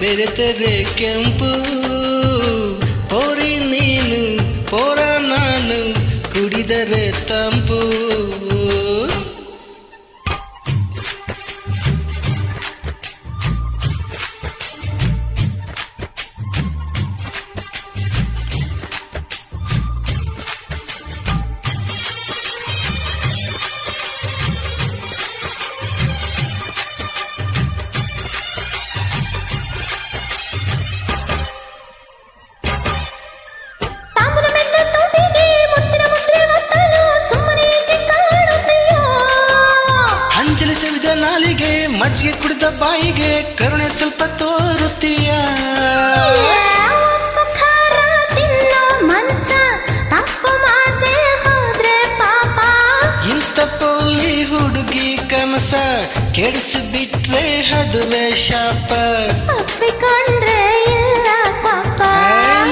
ಬೆರೆತರೆ ಕೆಂಪು. ಪೋರಿ ನೀನು ಪೋರ ನಾನು ಕುಡಿದರೆ ತಂಪು. ಚಲಿಸಿದ ನಾಲಿಗೆ ಮಜ್ಜಿಗೆ ಕುಡಿದ ಬಾಯಿಗೆ ಕರುಣೆ ಸ್ವಲ್ಪ ತೋರುತ್ತೀಯ. ಇಂಥ ಪೋಲಿ ಹುಡುಗಿ ಕನಸ ಕೆಡಿಸಿ ಬಿಟ್ರೆ ಅದುವೇ ಶಾಪ.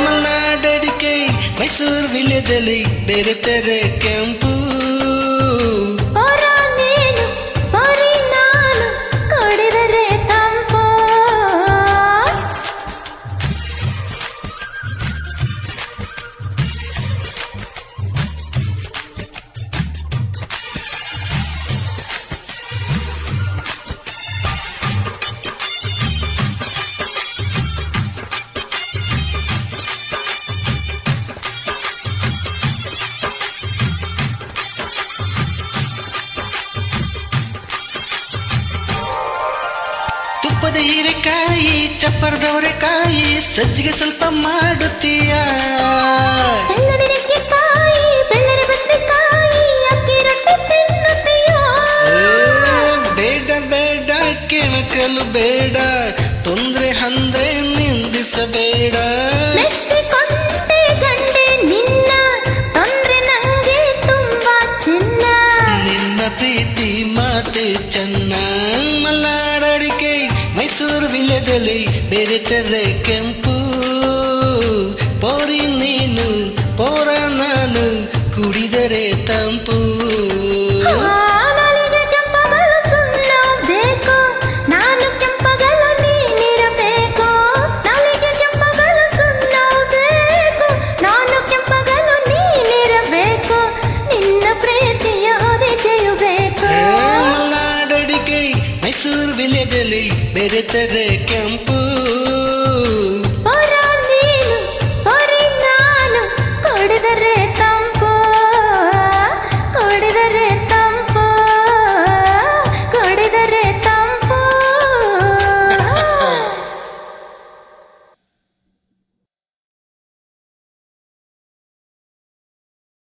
ಮಲ್ನಾಡಡಿಕೆ ಮೈಸೂರು ವಿಳ್ಯದಲ್ಲಿ ಬೆರೆತರೆ ಕೆಂಪು. ತುಪ್ಪದ ಹೀರೆಕಾಯಿ ಚಪ್ಪರದವರೆಕಾಯಿ ಸಜ್ಜಿಗೆ ಸ್ವಲ್ಪ ಮಾಡುತ್ತೀಯ. ಬೇಡ ಬೇಡ ಕೆಣಕಲು ಬೇಡ, ತೊಂದ್ರೆ ಅಂದ್ರೆ ನಿಂದಿಸಬೇಡ. ನಿನ್ನ ಪ್ರೀತಿ ಮಾತೆ ಚೆನ್ನ. ಮಲ್ನಾಡಡಿಕೆ ಮೈಸೂರು ವಿಳ್ಯದಲ್ಲಿ ಬೆರೆತರೆ ಕೆಂಪು. ಪೋರಿ ನೀನು ಪೋರ ನಾನು ಕುಡಿದರೆ ತಂಪು. ಮಲ್ನಾಡಡಿಕೆ ಮೈಸೂರು ವಿಳ್ಯದಲ್ಲಿ ಬೆರೆತರೆ ಕೆಂಪು.